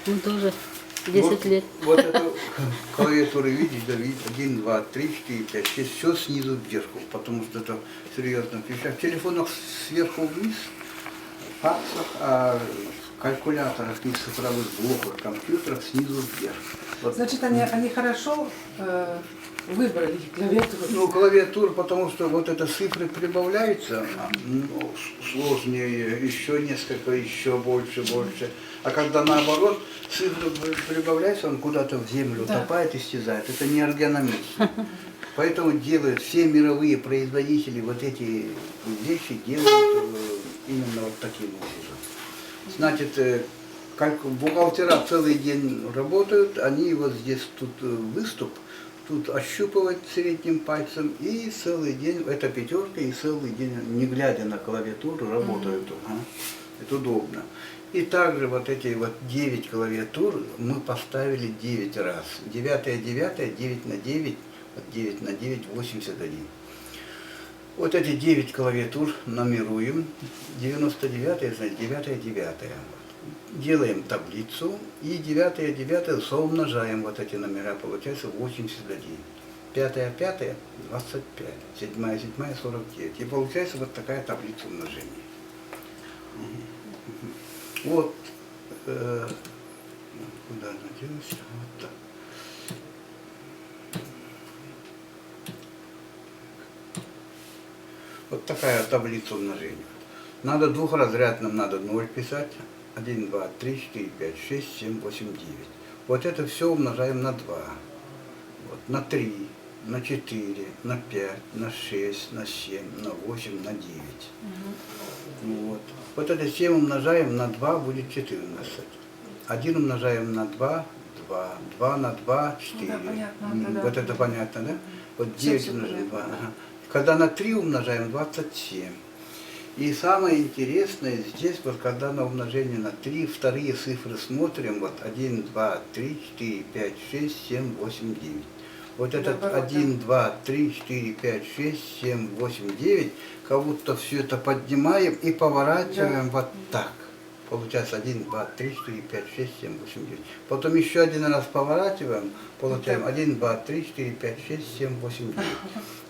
Мы тоже 10 лет. Вот эту клавиатуру видишь, да, видишь, 1, 2, 3, 4, 5, 6, все снизу вверх, потому что это серьезно. В телефонах сверху вниз, в факсах, а в калькуляторах и цифровых блоках компьютерах снизу вверх. Вот. Значит, они хорошо выбрали клавиатуру. Ну, клавиатура, потому что вот это цифры прибавляются, ну, сложнее, еще несколько, еще больше. А когда наоборот, цифры прибавляются, он куда-то в землю утопает, исчезает. Это не эргономично. Поэтому делают все мировые производители вот эти вещи, делают именно вот таким образом. Значит, как бухгалтера целый день работают, они вот здесь тут выступ, тут ощупывать средним пальцем, и целый день, это пятерка, и целый день, не глядя на клавиатуру, работают. Это удобно. И также вот эти вот 9 клавиатур мы поставили 9 раз. 9, 9 на 9, 9 на 9, 81. Вот эти 9 клавиатур номеруем. 99, значит 9, 9. Делаем таблицу и 9, 9 соумножаем вот эти номера, получается 81. 5, 5, 25. 7, 7, 49. И получается вот такая таблица умножения. Вот, куда она делась? Вот так. Вот такая таблица умножения. Надо двухразрядным, надо 0 писать. 1, 2, 3, 4, 5, 6, 7, 8, 9. Вот это все умножаем на 2. Вот, на 3, на 4, на 5, на 6, на 7, на 8, на 9. Вот. Вот это 7 умножаем на 2 будет 14. 1 умножаем на 2, 2. 2 на 2, 4. Да, понятно, вот это понятно, да? Вот 9 умножаем на 2. Ага. Когда на 3 умножаем, 27. И самое интересное здесь, вот когда на умножение на 3, вторые цифры смотрим, вот 1, 2, 3, 4, 5, 6, 7, 8, 9. Вот этот 1, 2, 3, 4, 5, 6, 7, 8, 9, как будто все это поднимаем и поворачиваем вот так. Получается 1, 2, 3, 4, 5, 6, 7, 8, 9. Потом еще один раз поворачиваем, получаем 1, 2, 3, 4, 5, 6, 7, 8, 9.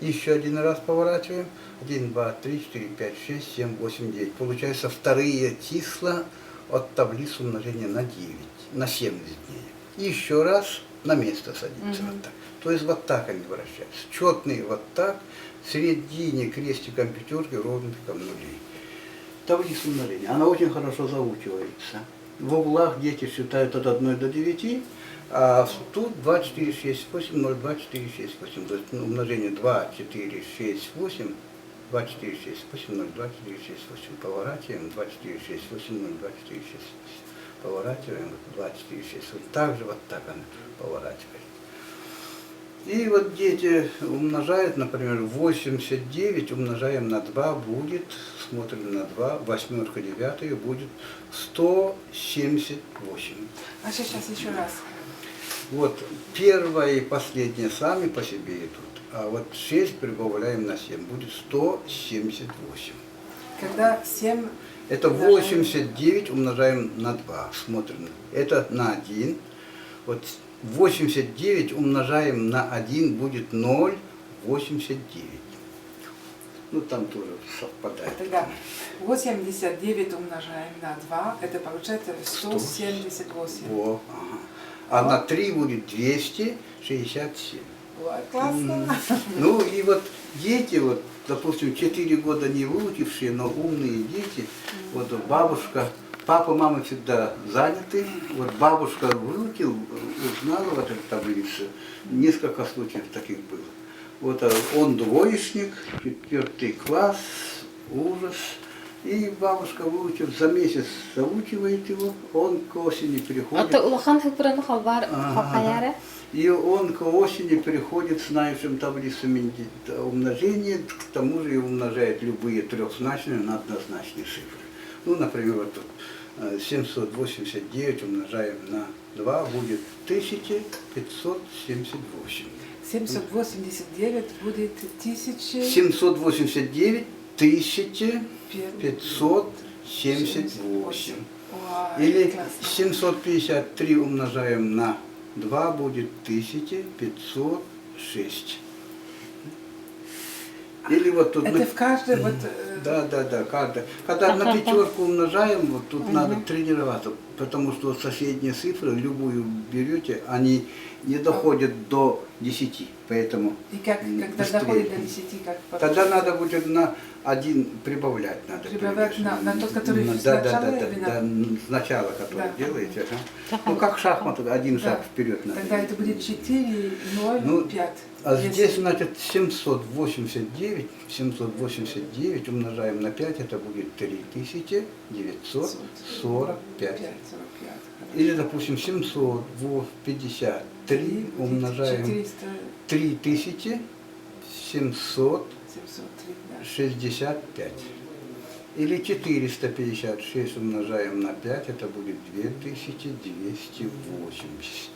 Еще один раз поворачиваем, 1, 2, 3, 4, 5, 6, 7, 8, 9. Получается вторые числа от таблицы умножения на 9, на 7 вернее. И еще раз на место садится вот так. То есть вот так они вращаются. Четные вот так, в середине крестиком пятерки ровненьком нулей. Таблица умножения, она очень хорошо заучивается. В углах дети считают от 1 до 9, а тут 2, 4, 6, 8, 0, 2, 4, 6, 8. То есть умножение 2, 4, 6, 8, 2, 4, 6, 8, 0, 2, 4, 6, 8. Поворачиваем, 2, 4, 6, 8, 0, 2, 4, 6, 8. Поворачиваем, 2, 4, 6, 8. Также вот так она поворачивает. И вот дети умножают, например, 89 умножаем на 2 будет, смотрим на 2, восьмерка 9 будет 178. А сейчас еще раз. Вот первое и последнее сами по себе идут, а вот 6 прибавляем на 7, будет 178. Когда 7... Это 89 умножаем на 2, смотрим, это на 1, вот 89 умножаем на 1 будет 0,89. Ну там тоже совпадает. Тогда 89 умножаем на 2, это получается 178. Во, ага. А на 3 будет 267. Ой, классно. Ну и вот дети, вот, допустим, 4 года не выучившие, но умные дети, вот бабушка, папа, мама всегда заняты, вот бабушка выучил, узнала вот эту таблицу, несколько случаев таких было. Вот он двоечник, 4 класс, ужас. И бабушка выучив, за месяц заучивает его, он к осени переходит. И он к осени переходит с наившим таблицами умножения, к тому же и умножает любые трехзначные на однозначные цифры. Ну, например, вот тут 789 умножаем на 2 будет 1578. 789 будет 789 1578. Ой, Или классно. 753 умножаем на 2 будет 1506. Или вот тут... Это в каждой вот... Да, каждая. Когда на пятерку умножаем, вот тут надо тренироваться, потому что соседние цифры, любую берете, они не доходят до 10, поэтому И как, когда быстрее. доходит до 10, как Тогда надо будет на 1 прибавлять. Надо прибавлять на тот, который да, сначала или на... да, сначала, который Да. делаете. Ага. Ну как шахматы, один Да. шаг вперед надо. Тогда это будет 4, 0, Ну, 5. А здесь, значит, 789 умножаем на 5, это будет 3945. 45. Или, допустим, 753 умножаем 400, 3765. 703, да. Или 456 умножаем на 5, это будет 2280.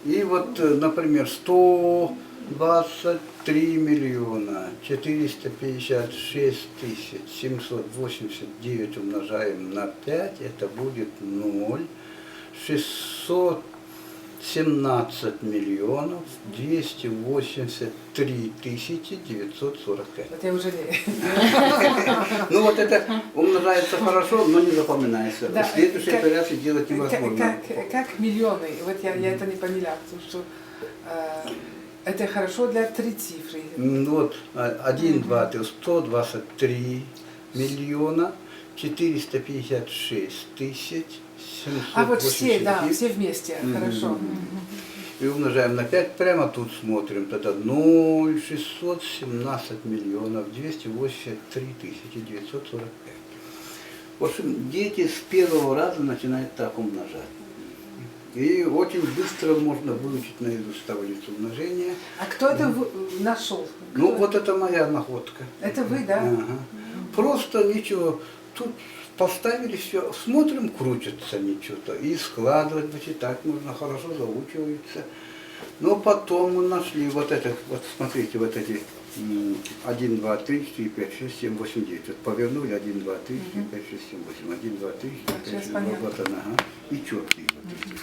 И вот, например, 123 миллиона 456 тысяч 789 умножаем на 5, это будет 0. 617 миллионов 283 тысячи 945. Вот я уже не... Ну вот это умножается хорошо, но не запоминается. Да, В следующей как- операции делать невозможно. Как миллионы? Вот я это не поняла, потому что это хорошо для 3 цифры. Вот 1, 2, 3, 123 миллиона 456 тысяч 789. А вот все, да, все вместе, хорошо. И умножаем на 5, прямо тут смотрим, тогда 0, 617 миллионов 283 тысячи 945. В общем, дети с первого раза начинают так умножать. И очень быстро можно выучить наизусть таблицу умножения. А кто это нашел? Ну, вот это моя находка. Это вы, да? Ага. Просто ничего. Тут поставили все, смотрим, крутится ничего-то. И складывать, вычитать можно, хорошо заучивается. Но потом мы нашли вот это, вот смотрите, вот эти 1, 2, 3, 4, 5, 6, 7, 8, 9. Вот повернули 1, 2, 3, 4, 5, 6, 7, 8. 1, 2, 3, 4, 5, Сейчас 6, понятно. вот она, ага. И четкие вот эти.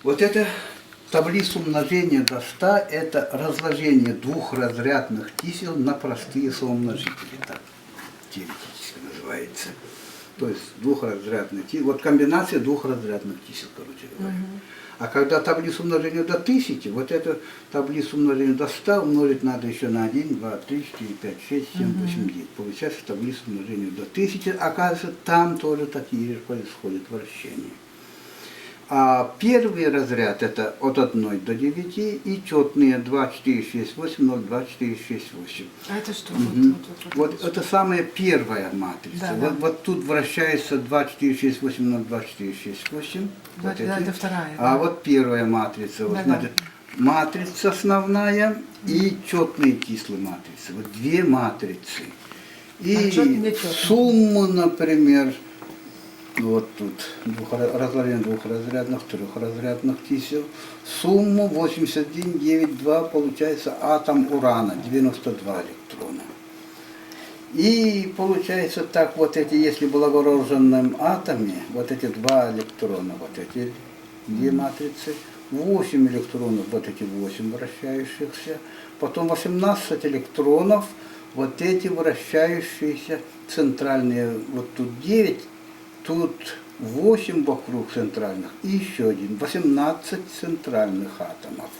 Вот это таблица умножения до 100, это разложение двухразрядных чисел на простые соумножители. Так теоретически называется. То есть двухразрядные числа. Вот комбинация двухразрядных чисел, короче говоря. А когда таблицу умножения до 1000, вот эту таблицу умножения до 100 умножить надо еще на 1, 2, 3, 4, 5, 6, 7, 8, 9. Получается таблица умножения до 1000. Оказывается, там тоже такие же происходят вращения. А первый разряд это от 1 до 9 и четные 2, 4, 6, 8, 0, 2, 4, 6, 8. А это что? Вот это самая первая матрица. Да, вот, да. вот тут вращается 2, 4, 6, 8, 0, 2, 4, 6, 8. Да, Вот да, эти. это вторая. А Да. вот первая матрица. Вот, Да, значит, матрица основная и четные числа матрицы. Вот две матрицы. И А четные, четные? сумму, например, вот тут разложение двухразрядных, трехразрядных чисел. Сумму 81,9,2 получается атом урана, 92 электрона. И получается так, вот эти, если в благороженном атоме, вот эти 2 электрона, вот эти две матрицы, 8 электронов, вот эти 8 вращающихся, потом 18 электронов, вот эти вращающиеся центральные, вот тут 9, тут 8 вокруг центральных и еще один, 18 центральных атомов.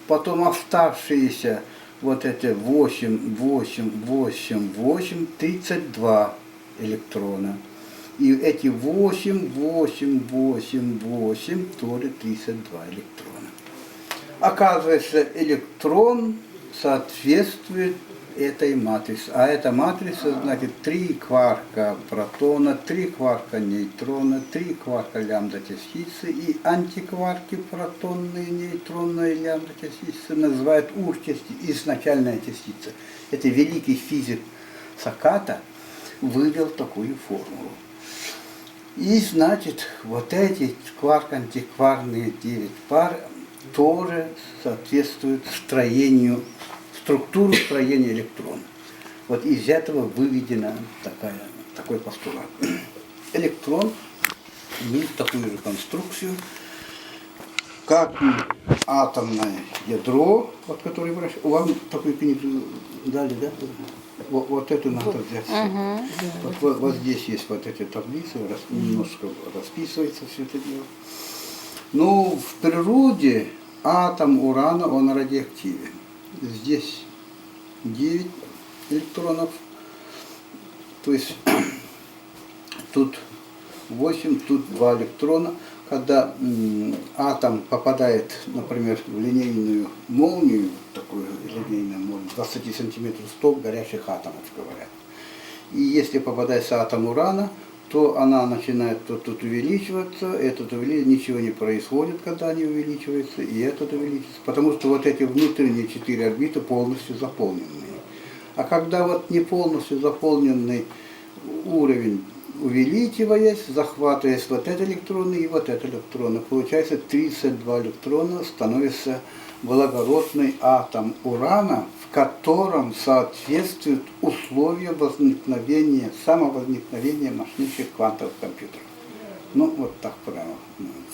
Потом оставшиеся вот эти 8, 8, 8, 8, 32 электрона. И эти 8, 8, 8, 8, тоже 32 электрона. Оказывается, электрон соответствует этой матрице. А эта матрица, значит, 3 кварка протона, 3 кварка нейтрона, 3 кварка лямбда частицы и антикварки протонные, нейтронные лямбда частицы называют ур-частицы, изначальная частица. Это великий физик Саката вывел такую формулу. И, значит, вот эти кварк-антикварные 9 пар тоже соответствуют структуру строения электрона. Вот из этого выведена такая такой постулат. Электрон имеет такую же конструкцию, как и атомное ядро, вот которое вам такую книгу дали, да? Вот эту надо взять. Вот здесь есть вот эти таблицы, немножко расписывается все это дело. Ну, в природе атом урана, он радиоактивен. Здесь 9 электронов, то есть тут 8, тут 2 электрона. Когда атом попадает, например, в линейную молнию, такую линейную молнию, 20 сантиметров столб горящих атомов, говорят. И если попадается атом урана, то она начинает тут увеличиваться, ничего не происходит, когда они увеличиваются, и этот увеличивается, потому что вот эти внутренние 4 орбиты полностью заполненные. А когда вот не полностью заполненный уровень, увеличиваясь, захватываясь вот эти электроны и вот эти электроны, получается 32 электрона, становится благородный атом урана, в котором соответствуют условия возникновения, самовозникновения мощнейших квантовых компьютеров. Ну, вот так прямо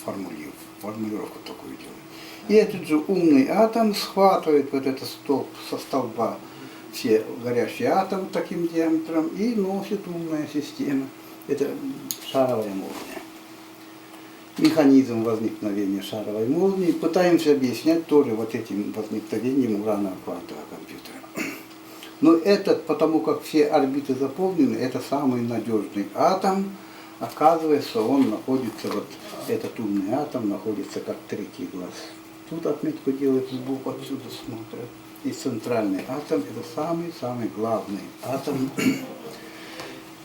формулировку такую делаю. И этот же умный атом схватывает вот этот столб со столба, все горящие атомы таким диаметром, и носит умная система. Это шаровая молния. Механизм возникновения шаровой молнии пытаемся объяснять тоже вот этим возникновением уранового квантового компьютера. Но этот, потому как все орбиты заполнены, это самый надежный атом. Оказывается, он находится, вот этот умный атом находится как третий глаз. Тут отметку делают сбоку, отсюда смотрят. И центральный атом — это самый-самый главный атом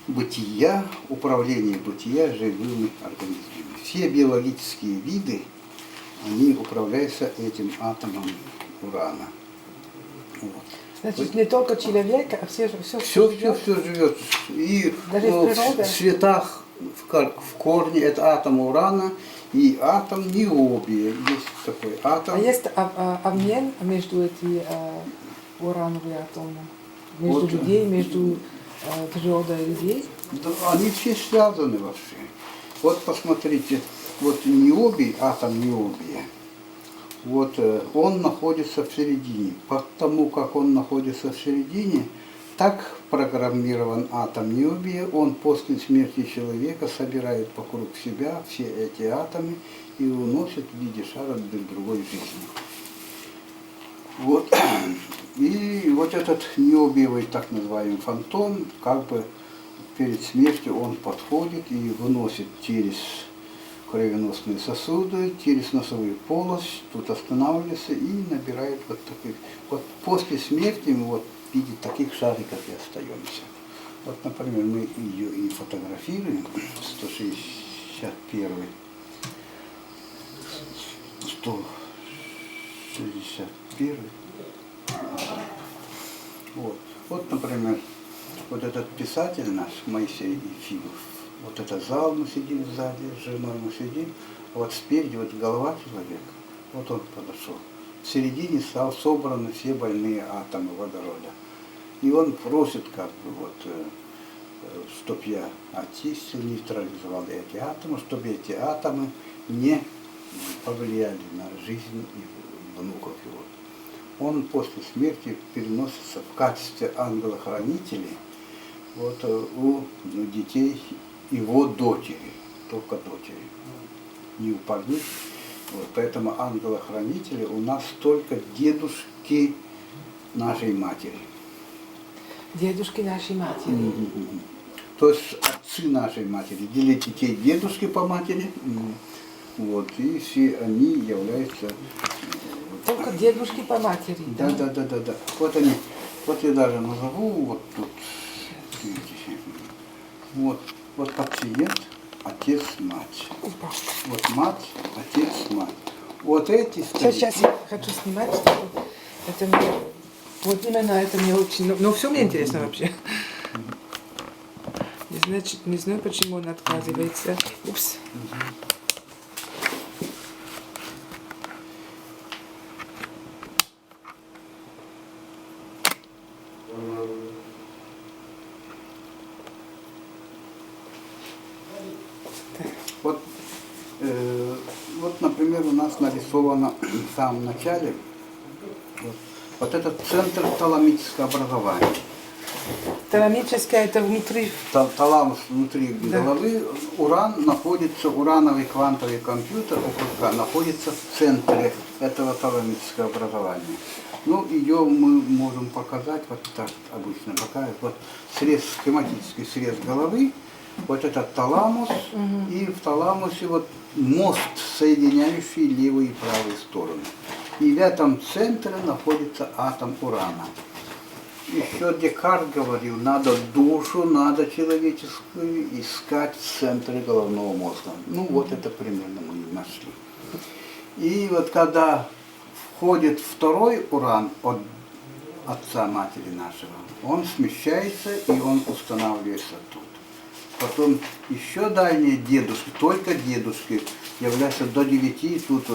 бытия, управления бытия живыми организмами. Все биологические виды, они управляются этим атомом урана. Вот. Значит, не только человек, а все живет. И в цветах, в корне это атом урана и атом ниобия. Есть такой атом. А есть обмен между этими урановыми атомами? Между Вот. людей, между природой и людей? Да, они все связаны вообще. Вот посмотрите, вот ниобий, атом ниобия, вот он находится в середине. Потому как он находится в середине, так программирован атом ниобия, он после смерти человека собирает вокруг себя все эти атомы и уносит в виде шара для другой жизни. Вот. И вот этот ниобиевый так называемый фантом, как бы перед смертью он подходит и выносит через кровеносные сосуды, через носовую полость, тут останавливается и набирает вот таких. Вот после смерти мы вот в виде таких шариков и остаемся. Вот, например, мы ее и фотографируем, 161, 161. Вот, например, вот этот писатель наш, Моисей Ефимов, вот это зал мы сидим сзади, с женой мы сидим, вот спереди вот голова человека, вот он подошел. В середине собраны все больные атомы водорода. И он просит, как бы, вот, чтоб я очистил, нейтрализовал эти атомы, чтобы эти атомы не повлияли на жизнь внуков его. Он после смерти переносится в качестве ангела-хранителей вот, у детей его дочери, только дочери, не у парней. Вот, поэтому ангела-хранители у нас только дедушки нашей матери. Дедушки нашей матери. То есть отцы нашей матери, делили детей дедушки по матери, вот, и все они являются... Только дедушки по матери. Да. Вот они, вот я даже назову, вот тут, вот пациент, отец, мать. Вот мать, отец, мать. Вот эти... Сейчас я хочу снимать, чтобы это мне... Вот именно это мне очень... Но все мне интересно вообще. Не знаю, почему он отказывается. Упс. например, у нас нарисовано в самом начале вот этот центр таламического образования. Таламическое это внутри. Таламус внутри головы, уран находится, урановый квантовый компьютер УКК находится в центре этого таламического образования. Ну, ее мы можем показать, вот так обычно показывают, вот срез, схематический срез головы, вот этот таламус, и в таламусе вот мост, соединяющий левую и правую сторону. И в этом центре находится атом урана. Еще Декарт говорил, надо душу, надо человеческую искать в центре головного мозга. Ну вот это примерно мы и нашли. И вот когда входит второй уран от отца матери нашего, он смещается и он устанавливается тут. Потом еще дальние дедушки, только дедушки, являются до 9, тут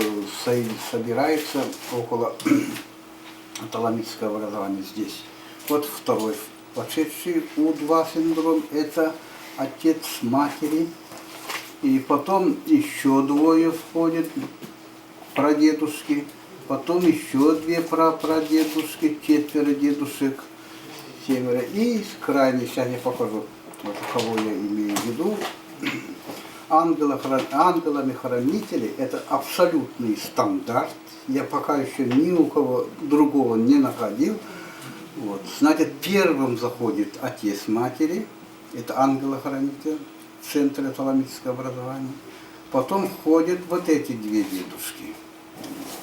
собирается около таламического образования здесь. Вот второй вошедший У2 синдром, это отец матери. И потом еще двое входят, прадедушки. Потом еще 2 прапрадедушки, 4 дедушек, 7. И крайний, сейчас я покажу, вот кого я имею в виду. Ангелами-хранители – это абсолютный стандарт. Я пока еще ни у кого другого не находил. Вот. Значит, первым заходит отец матери, это ангелохранитель, в центре таламического образования. Потом входят вот эти 2 дедушки.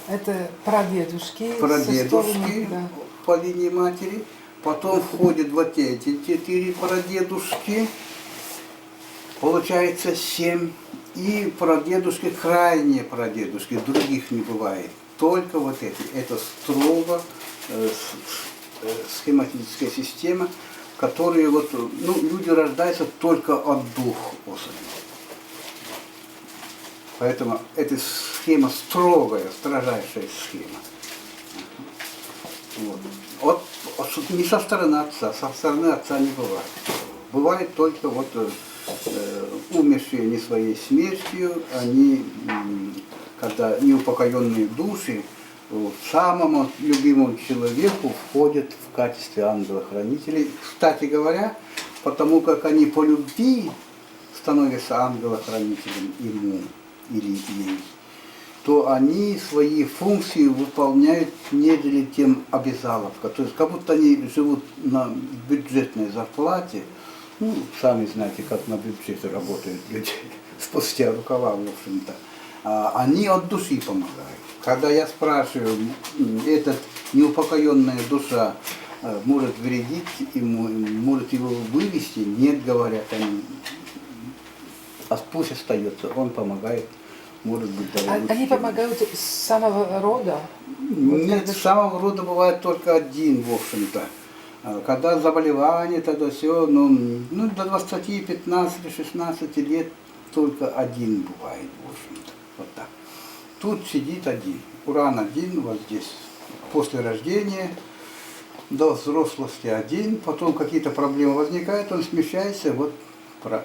Это прадедушки. Прадедушки да. по линии матери. Потом входят вот эти 4 прадедушки. Получается 7. И прадедушки, крайние прадедушки, других не бывает. Только вот эти. Это строго схематическая система, которые вот, ну, люди рождаются только от 2 особей. Поэтому эта схема строгая, строжайшая схема. Вот. Не со стороны отца, со стороны отца не бывает. Бывает только вот умершие не своей смертью, они, когда неупокоенные души, самому любимому человеку входят в качестве ангела-хранителей. Кстати говоря, потому как они по любви становятся ангелом-хранителем ему или ей, то они свои функции выполняют нежели тем обязаловка. То есть как будто они живут на бюджетной зарплате. Ну, сами знаете, как на бюджете работают люди, спустя рукава, в общем-то. Они от души помогают. Когда я спрашиваю, эта неупокоенная душа может вредить ему, может его вывести, нет, говорят они, а пусть остается, он помогает, может быть, даже Они помогают с самого рода? Нет, с самого рода бывает только один, в общем-то. Когда заболевание, тогда все, ну до 20, 15, 16 лет только один бывает, в общем-то. Вот так. Тут сидит один. Уран один, вот здесь. После рождения до взрослости один, потом какие-то проблемы возникают, он смещается, вот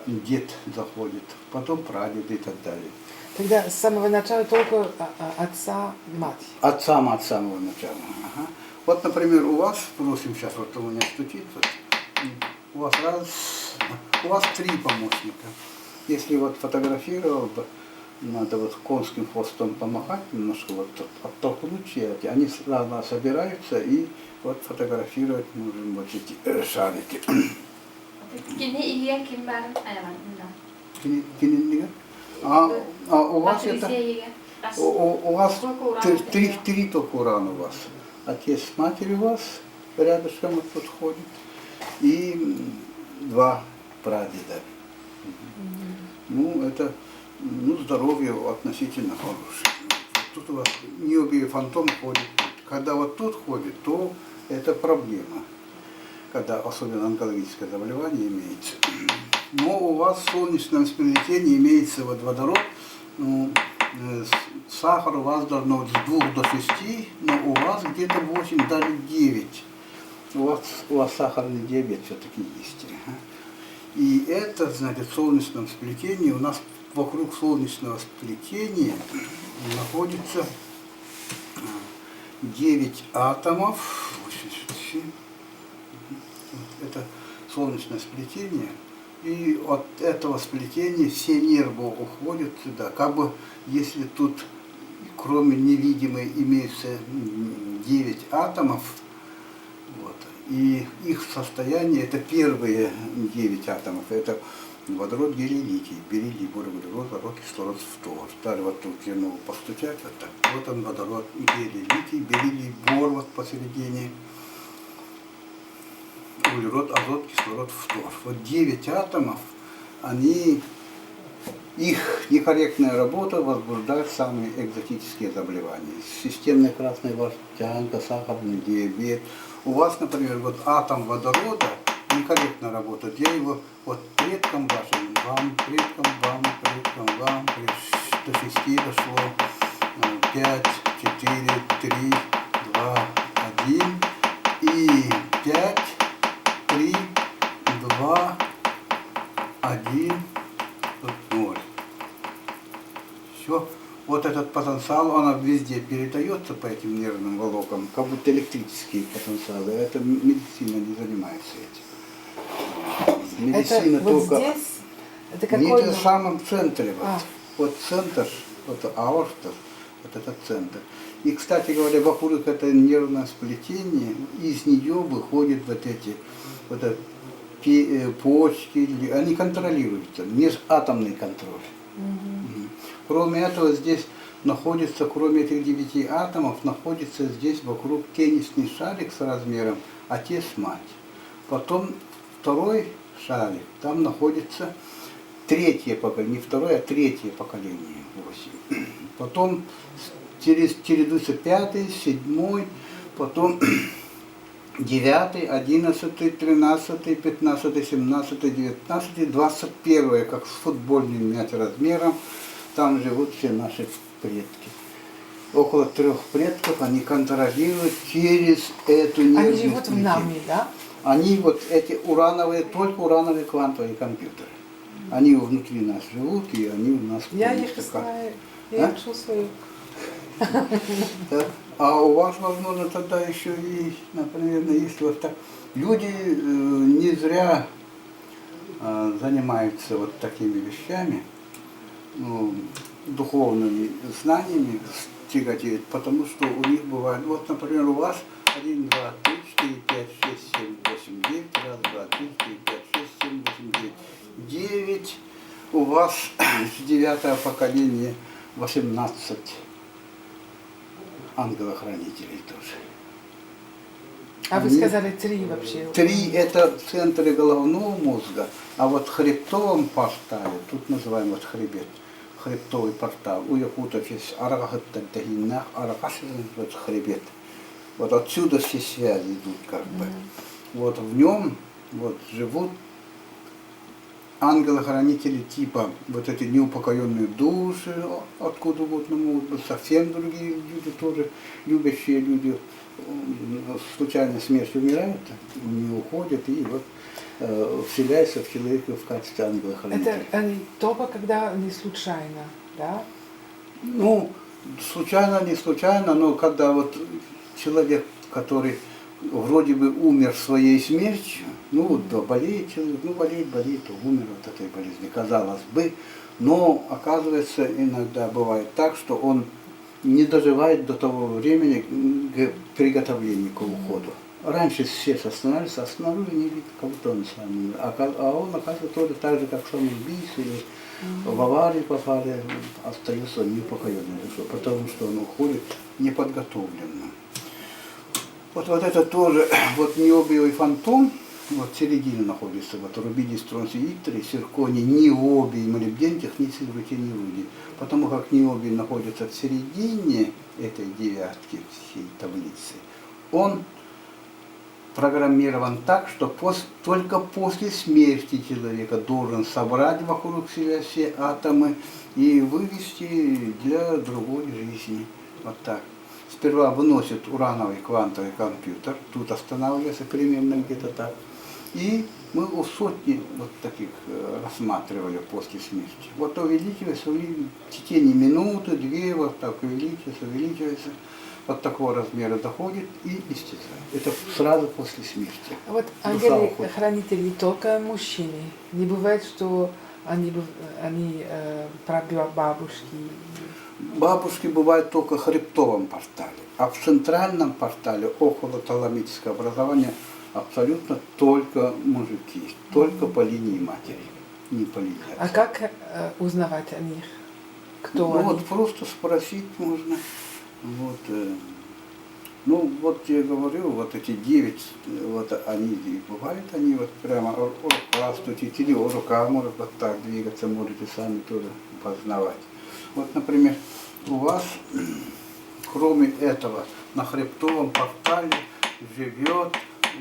дед заходит, потом прадед и так далее. Тогда с самого начала только отца, мать. Отца, мать с самого начала. Ага. Вот, например, у вас, просим сейчас, вот у меня стучит, вот, у вас 3 помощника. Если вот фотографировал бы, надо вот конским хвостом помахать, немножко вот оттолкнуть, они сразу собираются и вот фотографировать можем вот эти шарики. А у вас это, у вас 3 только урана у вас. Отец с матерью у вас рядышком вот тут ходит и 2 прадеда. Ну, это, ну, здоровье относительно хорошее. Тут у вас необий фантом ходит. Когда вот тут ходит, то это проблема. Когда особенно онкологическое заболевание имеется. Но у вас в солнечном сплетении имеется вот водород. Ну, сахар у вас должно быть с 2 до 6, но у вас где-то 8, даже 9. У вас сахарный диабет все-таки есть. И это, значит, в солнечном сплетении у нас вокруг солнечного сплетения находится 9 атомов. 87. Это солнечное сплетение. И от этого сплетения все нервы уходят сюда. Как бы если тут кроме невидимой имеется 9 атомов, вот, и их состояние, это первые 9 атомов, это водород, гелий, литий, бериллий, бор, водород, водород, кислород, фтор. Далее вот тут я могу постучать, вот так. Вот он водород, гелий, литий, бериллий, бор вот посередине, углерод, азот, кислород, фтор. Вот 9 атомов, они, их некорректная работа возбуждает самые экзотические заболевания. Системная красная воротянка, сахарный диабет. У вас, например, вот атом водорода некорректно работает. Я его вот предкам вашим, вам, предкам вам, до 6 дошло, 5, 4, 3, 2, 1 и 5, 3, 2, 1, 0. Все. Вот этот потенциал, он везде передается по этим нервным волокам, как будто электрические потенциалы. Это медицина не занимается этим. Медицина это вот только здесь, это не какой? в самом центре. Вот центр, вот аорта, вот этот центр. И, кстати говоря, вокруг это нервное сплетение, из нее выходят вот эти вот это, почки, они контролируются, межатомный контроль. Кроме этого, здесь находится, кроме этих 9 атомов, находится здесь вокруг теннисный шарик с размером отец-мать. Потом второй шарик, там находится третье поколение, не второе, а третье поколение 8. Потом чередуется 5, 7, потом 9, 11, 13, 15, 17, 19, 21, как с футбольный мяч размером. Там живут все наши предки. Около 3 предков они контролируют через эту нервную Они живут в нами, да? Они вот эти урановые, только урановые квантовые компьютеры. Они внутри нас живут, и они у нас... Я их знаю, я их чувствую. Да. А у вас, возможно, тогда еще и, например, есть вот так. Люди не зря занимаются вот такими вещами, ну, духовными знаниями тяготеют, потому что у них бывает, вот, например, у вас 1, 2, 3, 4, 5, 6, 7, 8, 9, 1, 2, 3, 4, 5, 6, 7, 8, 9. 9 у вас с 9-го поколения 18 ангелохранителей тоже. А вы сказали 3 вообще. 3 это в центре головного мозга, а вот в хребтовом портале, тут называем вот хребет, хребтовый портал, у якутов есть арахаттахиннах, вот хребет. Вот отсюда все связи идут как бы. Вот в нем вот живут ангелы-хранители типа вот эти неупокоенные души, откуда угодно могут быть, совсем другие люди тоже, любящие люди, случайной смертью умирают, не уходят и вот вселяются в человека в качестве ангела-хранителя. Это они только когда не случайно, да? Ну, случайно, не случайно, но когда вот человек, который вроде бы умер своей смертью, ну вот да, болеет человек, ну болеет, умер от этой болезни, казалось бы, но оказывается иногда бывает так, что он не доживает до того времени к приготовлению к уходу. Раньше все останавливались, а снаружи не видно, как будто он сам умер. А он, оказывается, тоже так же, как самоубийца или в аварии попали, остается неупокоенной душой, потому что он уходит неподготовленным. Вот это тоже, вот ниобиевый фантом, вот в середине находится, вот рубидий, стронций, иктрий, цирконий, ниобий, молибден, техниций, рутин, рудий. Потому как ниобий находится в середине этой девятки, всей таблицы, он программирован так, что только после смерти человека должен собрать вокруг себя все атомы и вывести для другой жизни. Вот так. Сперва выносит урановый квантовый компьютер, тут останавливается примерно где-то так, И мы у сотни вот таких рассматривали после смерти. Вот увеличивается в течение минуты, две, вот так увеличивается, вот такого размера доходит и исчезает. Это сразу после смерти. А вот Душа уходит. ангелы-хранители только мужчины. Не бывает, что они прабабушки. Бабушки бывают только в хребтовом портале, а в центральном портале, около таламического образования, абсолютно только мужики, только по линии матери, не по линии отца. А как узнавать о них? Кто Ну они? вот просто спросить можно. Вот, ну вот я говорю, вот эти 9, вот они и бывают, они вот прямо здравствуйте, или рука может вот так двигаться, можете сами тоже познавать. Вот, например, у вас, кроме этого, на хребтовом портале живет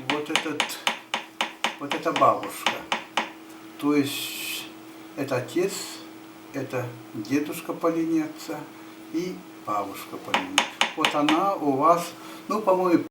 вот эта бабушка. То есть это отец, это дедушка по линии отца и бабушка по линии. Вот она у вас, ну, по-моему,